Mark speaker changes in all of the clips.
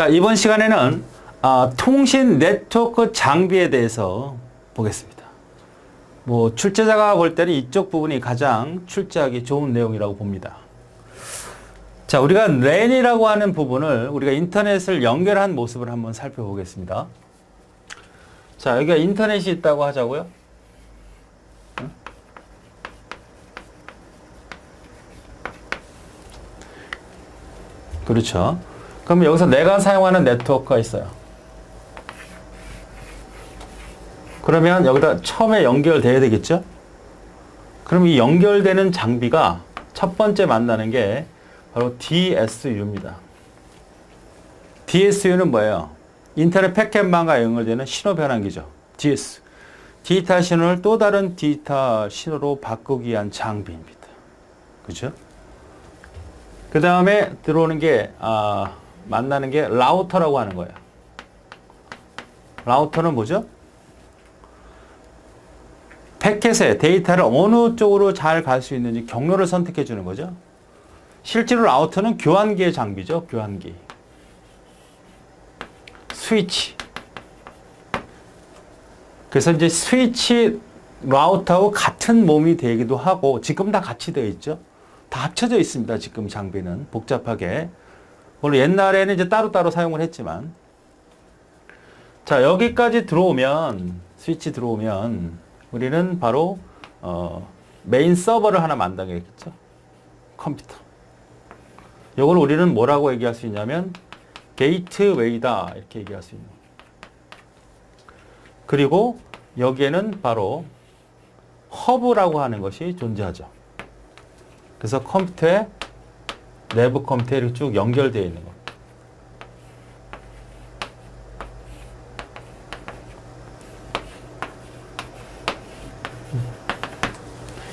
Speaker 1: 자, 이번 시간에는 통신 네트워크 장비에 대해서 보겠습니다. 뭐 출제자가 볼 때는 이쪽 부분이 가장 출제하기 좋은 내용이라고 봅니다. 자, 우리가 랜이라고 하는 부분을 우리가 인터넷을 연결한 모습을 한번 살펴보겠습니다. 자, 여기가 인터넷이 있다고 하자고요. 그렇죠. 그럼 여기서 내가 사용하는 네트워크가 있어요. 그러면 여기다 처음에 연결돼야 되겠죠? 그럼 이 연결되는 장비가 첫 번째 만나는 게 바로 DSU입니다. DSU는 뭐예요? 인터넷 패켓망과 연결되는 신호 변환기죠. DS. 디지털 신호를 또 다른 디지털 신호로 바꾸기 위한 장비입니다. 그죠? 그 다음에 들어오는 게, 만나는 게 라우터라고 하는 거예요. 라우터는 뭐죠? 패켓에 데이터를 어느 쪽으로 잘 갈 수 있는지 경로를 선택해 주는 거죠. 실제로 라우터는 교환기의 장비죠. 교환기. 스위치. 그래서 이제 스위치 라우터하고 같은 몸이 되기도 하고, 지금 다 같이 되어 있죠. 다 합쳐져 있습니다. 지금 장비는 복잡하게. 물론 옛날에는 이제 따로따로 사용을 했지만. 자, 여기까지 들어오면, 스위치 들어오면, 우리는 바로, 메인 서버를 하나 만들겠죠. 컴퓨터. 이걸 우리는 뭐라고 얘기할 수 있냐면, 게이트웨이다. 이렇게 얘기할 수 있는. 그리고 여기에는 바로 허브라고 하는 것이 존재하죠. 그래서 컴퓨터에, 내부 컴퓨터에 이렇게 쭉 연결되어 있는 겁니다.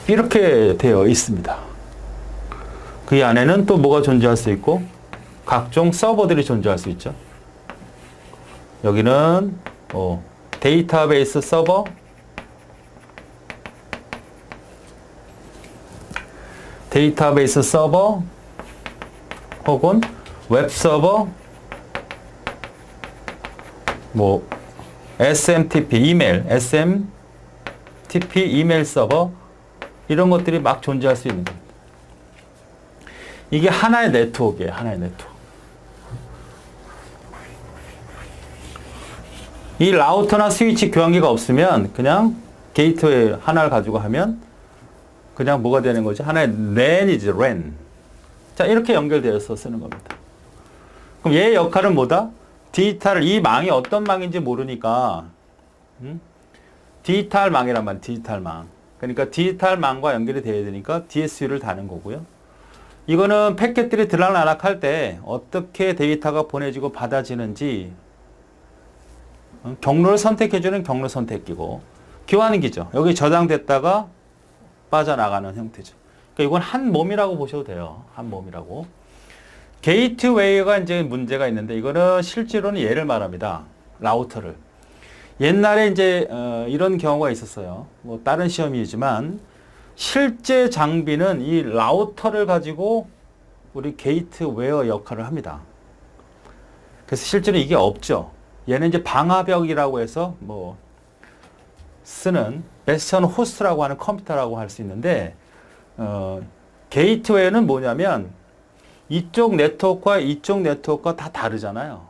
Speaker 1: 이렇게 되어 있습니다. 그 안에는 또 뭐가 존재할 수 있고, 각종 서버들이 존재할 수 있죠. 여기는 데이터베이스 서버, 데이터베이스 서버, 혹은 웹 서버, 뭐 SMTP 이메일, SMTP 이메일 서버, 이런 것들이 막 존재할 수 있는 겁니다. 이게 하나의 네트워크예요. 하나의 네트워크. 이 라우터나 스위치 교환기가 없으면 그냥 게이트웨이 하나를 가지고 하면 그냥 뭐가 되는 거죠? 하나의 랜이지, 랜. 자, 이렇게 연결되어서 쓰는 겁니다. 그럼 얘의 역할은 뭐다? 디지털, 이 망이 어떤 망인지 모르니까, 디지털 망이란 말이에요. 디지털 망. 그러니까 디지털 망과 연결이 돼야 되니까 DSU를 다는 거고요. 이거는 패켓들이 들락날락할 때 어떻게 데이터가 보내지고 받아지는지 경로를 선택해주는 경로 선택기고, 교환기죠. 여기 저장됐다가 빠져나가는 형태죠. 그러니까 이건 한 몸이라고 보셔도 돼요. 한 몸이라고. 게이트웨이가 이제 문제가 있는데, 이거는 실제로는 얘를 말합니다. 라우터를. 옛날에 이제 이런 경우가 있었어요. 뭐 다른 시험이지만 실제 장비는 이 라우터를 가지고 우리 게이트웨어 역할을 합니다. 그래서 실제로 이게 없죠. 얘는 이제 방화벽이라고 해서 뭐 쓰는 베스천 호스트라고 하는 컴퓨터라고 할 수 있는데, 게이트웨이는 뭐냐면 이쪽 네트워크와 이쪽 네트워크가 다 다르잖아요.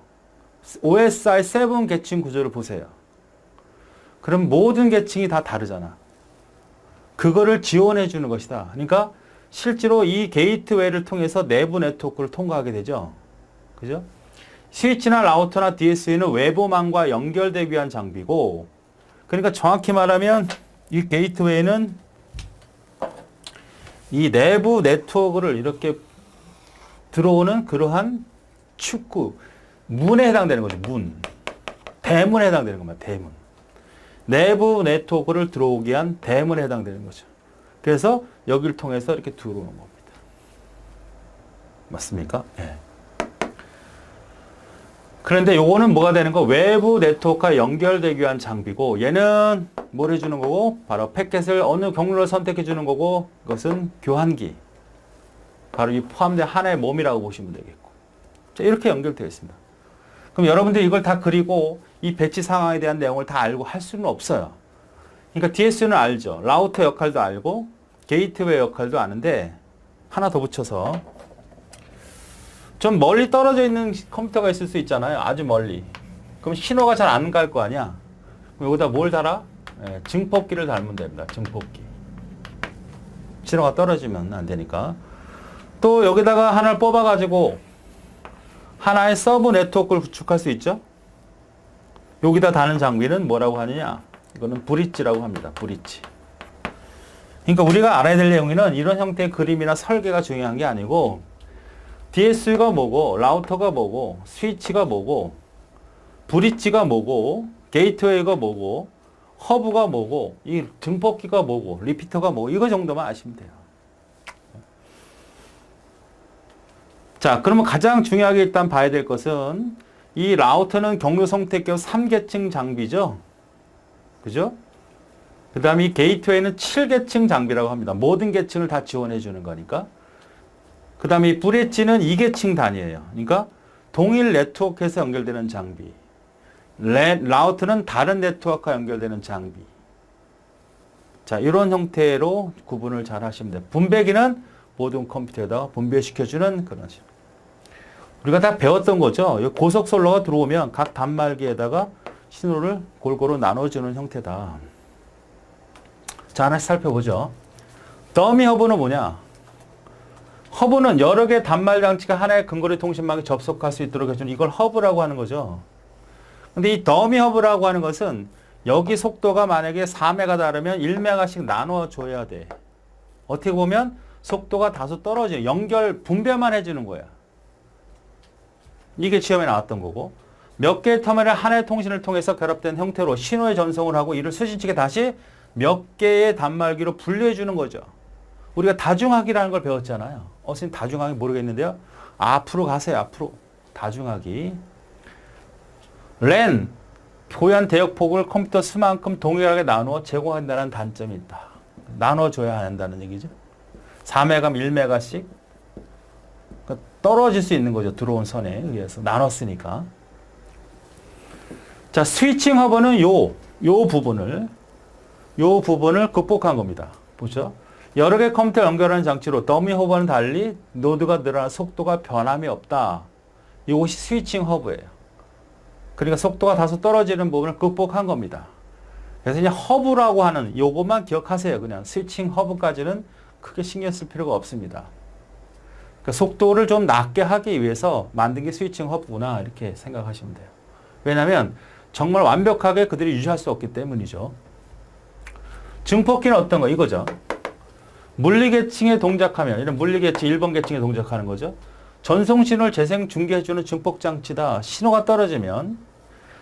Speaker 1: OSI 7 계층 구조를 보세요. 그럼 모든 계층이 다 다르잖아. 그거를 지원해 주는 것이다. 그러니까 실제로 이 게이트웨이를 통해서 내부 네트워크를 통과하게 되죠. 그죠? 스위치나 라우터나 DSU는 외부망과 연결되기 위한 장비고, 그러니까 정확히 말하면 이 게이트웨이는 이 내부 네트워크를 이렇게 들어오는 그러한 축구, 문에 해당되는 거죠. 문. 대문에 해당되는 겁니다. 대문. 내부 네트워크를 들어오기 위한 대문에 해당되는 거죠. 그래서 여기를 통해서 이렇게 들어오는 겁니다. 맞습니까? 네. 그런데 요거는 뭐가 되는 거? 외부 네트워크와 연결되기 위한 장비고, 얘는 뭘 해주는 거고? 바로 패켓을 어느 경로를 선택해 주는 거고, 이것은 교환기. 바로 이 포함된 하나의 몸이라고 보시면 되겠고. 자, 이렇게 연결되어 있습니다. 그럼 여러분들이 이걸 다 그리고 이 배치 상황에 대한 내용을 다 알고 할 수는 없어요. 그러니까 DS는 알죠. 라우터 역할도 알고 게이트웨이 역할도 아는데 하나 더 붙여서 좀 멀리 떨어져 있는 컴퓨터가 있을 수 있잖아요. 아주 멀리. 그럼 신호가 잘 안 갈 거 아니야. 그럼 여기다 뭘 달아? 네, 증폭기를 달면 됩니다. 증폭기. 신호가 떨어지면 안 되니까. 또 여기다가 하나를 뽑아가지고 하나의 서브 네트워크를 구축할 수 있죠. 여기다 다는 장비는 뭐라고 하느냐? 이거는 브릿지라고 합니다. 브릿지. 그러니까 우리가 알아야 될 내용은 이런 형태의 그림이나 설계가 중요한 게 아니고 DS가 뭐고 라우터가 뭐고 스위치가 뭐고 브릿지가 뭐고 게이트웨이가 뭐고 허브가 뭐고 이 증폭기가 뭐고 리피터가 뭐고 이거 정도만 아시면 돼요. 자, 그러면 가장 중요하게 일단 봐야 될 것은 이 라우터는 경로 선택기호 3계층 장비죠. 그죠? 그 다음에 이 게이트웨이는 7계층 장비라고 합니다. 모든 계층을 다 지원해 주는 거니까. 그 다음에 이 브릿지는 2계층 단위예요. 그러니까 동일 네트워크에서 연결되는 장비. 라우터는 다른 네트워크와 연결되는 장비. 자, 이런 형태로 구분을 잘 하시면 돼요. 분배기는 모든 컴퓨터에다 분배시켜주는 그런 식으로. 우리가 다 배웠던 거죠. 고속선로가 들어오면 각 단말기에다가 신호를 골고루 나눠주는 형태다. 자, 하나씩 살펴보죠. 더미 허브는 뭐냐? 허브는 여러 개의 단말 장치가 하나의 근거리 통신망에 접속할 수 있도록 해주는 이걸 허브라고 하는 거죠. 근데 이 더미 허브라고 하는 것은 여기 속도가 만약에 4메가 다르면 1메가씩 나눠줘야 돼. 어떻게 보면 속도가 다소 떨어져요. 연결 분배만 해주는 거야. 이게 시험에 나왔던 거고 몇 개의 터미널 하나의 통신을 통해서 결합된 형태로 신호의 전송을 하고 이를 수신 측에 다시 몇 개의 단말기로 분류해 주는 거죠. 우리가 다중화기라는 걸 배웠잖아요. 선생님 다중화기 모르겠는데요. 앞으로 가세요. 앞으로. 다중화기. 랜, 교환 대역폭을 컴퓨터 수만큼 동일하게 나누어 제공한다는 단점이 있다. 나눠줘야 한다는 얘기죠. 4메가, 1메가씩 떨어질 수 있는 거죠. 들어온 선에 의해서 나눴으니까. 자, 스위칭 허브는 요 부분을 극복한 겁니다. 보죠. 여러 개 컴퓨터 연결하는 장치로 더미 허브와는 달리 노드가 늘어나 속도가 변함이 없다. 이것이 스위칭 허브예요. 그러니까 속도가 다소 떨어지는 부분을 극복한 겁니다. 그래서 그냥 허브라고 하는 요것만 기억하세요. 그냥 스위칭 허브까지는 크게 신경 쓸 필요가 없습니다. 그러니까 속도를 좀 낮게 하기 위해서 만든 게 스위칭 허브구나 이렇게 생각하시면 돼요. 왜냐하면 정말 완벽하게 그들이 유지할 수 없기 때문이죠. 증폭기는 어떤 거? 이거죠. 물리계층에 동작하면 이런 물리계층 1번 계층에 동작하는 거죠. 전송신호를 재생 중계해주는 증폭장치다. 신호가 떨어지면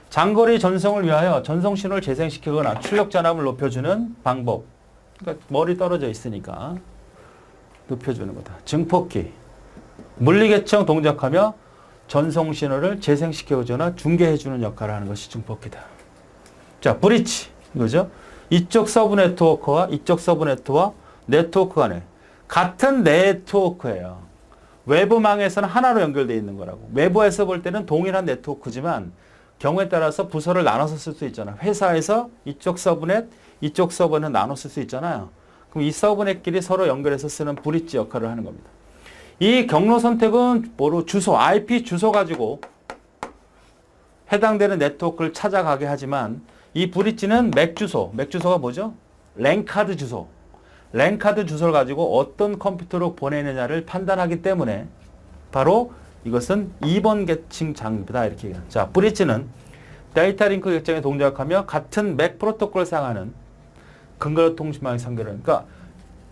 Speaker 1: 장거리 전송을 위하여 전송신호를 재생시키거나 출력 전압을 높여주는 방법. 그러니까 멀리 떨어져 있으니까 높여주는 거다. 증폭기. 물리계층 동작하며 전송신호를 재생시켜주거나 중계해주는 역할을 하는 것이 증폭기다. 자, 브릿지. 이거죠. 이쪽 서브 네트워크와 이쪽 서브 네트워크 간에 같은 네트워크예요. 외부망에서는 하나로 연결되어 있는 거라고. 외부에서 볼 때는 동일한 네트워크지만 경우에 따라서 부서를 나눠서 쓸 수 있잖아요. 회사에서 이쪽 서브넷, 이쪽 서버넷 나눠 쓸 수 있잖아요. 그럼 이 서브넷끼리 서로 연결해서 쓰는 브릿지 역할을 하는 겁니다. 이 경로 선택은 뭐로 주소, IP 주소 가지고 해당되는 네트워크를 찾아가게 하지만 이 브릿지는 맥 주소가 뭐죠? 랜카드 주소. 랜카드 주소를 가지고 어떤 컴퓨터로 보내느냐를 판단하기 때문에 바로 이것은 2번 계층 장비다 이렇게 얘기해요. 자, 브릿지는 데이터 링크 결정에 동작하며 같은 맥 프로토콜을 사용하는 근거 통신망의 상대를. 그러니까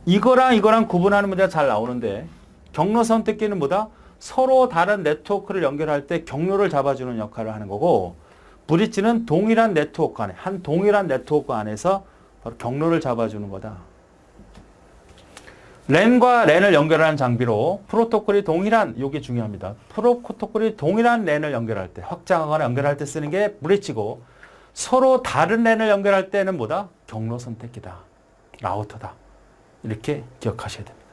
Speaker 1: 이거랑 구분하는 문제가 잘 나오는데 경로 선택기는 뭐다? 서로 다른 네트워크를 연결할 때 경로를 잡아주는 역할을 하는 거고 브릿지는 동일한 네트워크 안에 한 동일한 네트워크 안에서 바로 경로를 잡아주는 거다. 랜과 랜을 연결하는 장비로 프로토콜이 동일한, 이게 중요합니다. 프로토콜이 동일한 랜을 연결할 때, 확장하거나 연결할 때 쓰는 게 브릿지고 서로 다른 랜을 연결할 때는 뭐다? 경로 선택기다. 라우터다. 이렇게 기억하셔야 됩니다.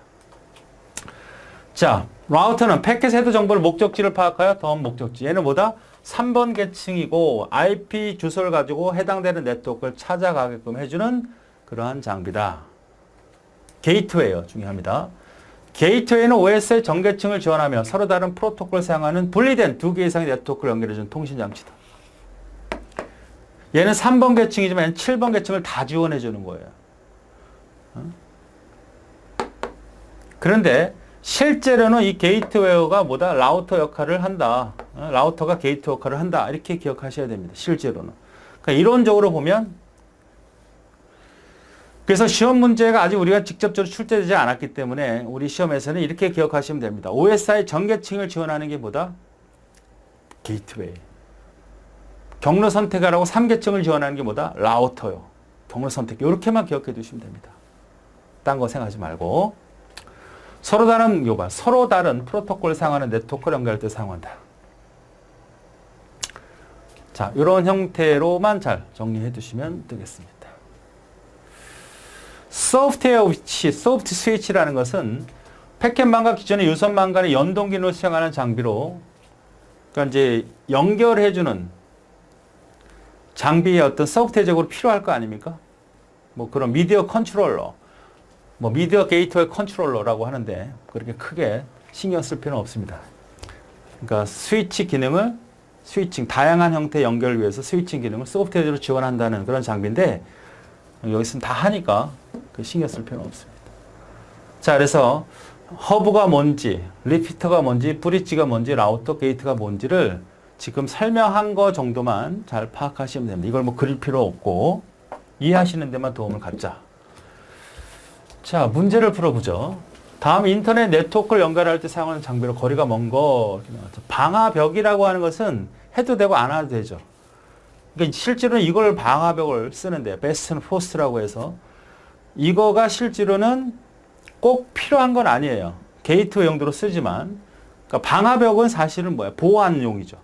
Speaker 1: 자, 라우터는 패킷 헤드 정보를 목적지를 파악하여 다음 목적지. 얘는 뭐다? 3번 계층이고 IP 주소를 가지고 해당되는 네트워크를 찾아가게끔 해주는 그러한 장비다. 게이트웨이요. 중요합니다. 게이트웨이는 OS의 전 계층을 지원하며 서로 다른 프로토콜을 사용하는 분리된 2개 이상의 네트워크를 연결해주는 통신장치다. 얘는 3번 계층이지만 얘는 7번 계층을 다 지원해주는 거예요. 그런데 실제로는 이 게이트웨어가 뭐다? 라우터 역할을 한다. 라우터가 게이트 역할을 한다. 이렇게 기억하셔야 됩니다. 실제로는. 그러니까 이론적으로 보면 그래서 시험 문제가 아직 우리가 직접적으로 출제되지 않았기 때문에 우리 시험에서는 이렇게 기억하시면 됩니다. OSI 전계층을 지원하는 게 뭐다? 게이트웨이. 경로 선택하라고 3계층을 지원하는 게 뭐다? 라우터요. 경로 선택. 이렇게만 기억해 두시면 됩니다. 딴 거 생각하지 말고. 서로 다른 프로토콜을 사용하는 네트워크를 연결할 때 사용한다. 자, 이런 형태로만 잘 정리해 두시면 되겠습니다. 소프트웨어 위치, 소프트 스위치라는 것은 패켓망과 기존의 유선망 간의 연동 기능을 수행하는 장비로, 그러니까 이제 연결해주는 장비의 어떤 소프트웨어적으로 필요할 거 아닙니까? 뭐 그런 미디어 컨트롤러, 뭐 미디어 게이트웨이 컨트롤러라고 하는데 그렇게 크게 신경 쓸 필요는 없습니다. 그러니까 스위치 기능을 다양한 형태의 연결을 위해서 스위칭 기능을 소프트웨어로 지원한다는 그런 장비인데 여기서는 다 하니까 신경 쓸 필요는 없습니다. 자, 그래서 허브가 뭔지, 리피터가 뭔지, 브릿지가 뭔지, 라우터 게이트가 뭔지를 지금 설명한 거 정도만 잘 파악하시면 됩니다. 이걸 뭐 그릴 필요 없고 이해하시는 데만 도움을 갖자. 자, 문제를 풀어보죠. 다음 인터넷 네트워크를 연결할 때 사용하는 장비로 거리가 먼 거. 방화벽이라고 하는 것은 해도 되고 안 해도 되죠. 그러니까 실제로는 이걸 방화벽을 쓰는데 베스트 포스트라고 해서 이거가 실제로는 꼭 필요한 건 아니에요. 게이트웨이 용도로 쓰지만 그러니까 방화벽은 사실은 뭐야? 보안용이죠.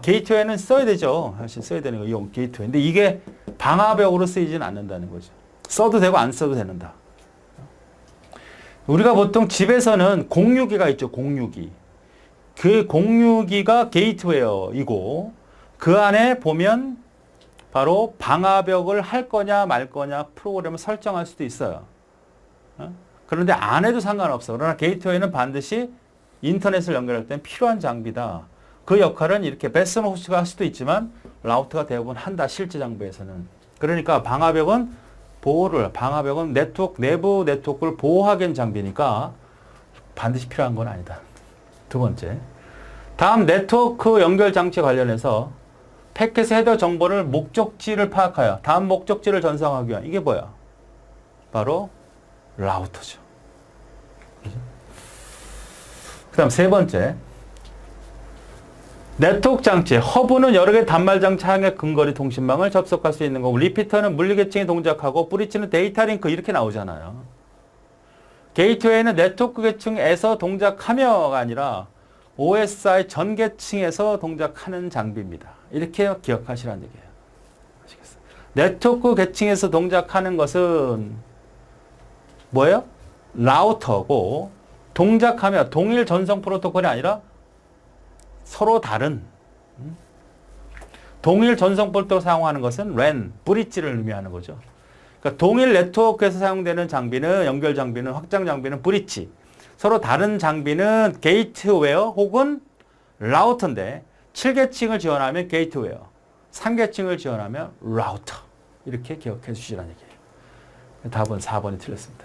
Speaker 1: 게이트웨이는 써야 되죠. 사실 써야 되는 거 이 게이트웨이. 근데 이게 방화벽으로 쓰이지는 않는다는 거죠. 써도 되고 안 써도 되는다. 우리가 보통 집에서는 공유기가 있죠. 공유기. 그 공유기가 게이트웨어이고 그 안에 보면 바로 방화벽을 할 거냐 말 거냐 프로그램을 설정할 수도 있어요. 그런데 안 해도 상관없어. 그러나 게이트웨이는 반드시 인터넷을 연결할 때는 필요한 장비다. 그 역할은 이렇게 베스트 호스트가 할 수도 있지만 라우터가 대부분 한다. 실제 장비에서는. 그러니까 방화벽은 내부 네트워크를 보호하기 위한 장비니까 반드시 필요한 건 아니다. 두 번째. 다음 네트워크 연결 장치 관련해서 패킷 헤더 정보를 목적지를 파악하여 다음 목적지를 전송하기 위한 이게 뭐야? 바로 라우터죠. 그 다음 세 번째. 네트워크 장치, 허브는 여러 개의 단말 장치 향해 근거리 통신망을 접속할 수 있는 거고 리피터는 물리계층에 동작하고 브릿지는 데이터 링크 이렇게 나오잖아요. 게이트웨이는 네트워크 계층에서 동작하며가 아니라 OSI 전 계층에서 동작하는 장비입니다. 이렇게 기억하시라는 얘기예요. 아시겠어요? 네트워크 계층에서 동작하는 것은 뭐예요? 라우터고 동작하며 동일 전송 프로토콜이 아니라 서로 다른 동일 전송 프로토콜을 사용하는 것은 LAN, 브릿지를 의미하는 거죠. 그러니까 동일 네트워크에서 사용되는 장비는 연결 장비는 확장 장비는 브릿지, 서로 다른 장비는 게이트웨어 혹은 라우터인데 7계층을 지원하면 게이트웨어, 3계층을 지원하면 라우터 이렇게 기억해 주시라는 얘기예요. 답은 4번이 틀렸습니다.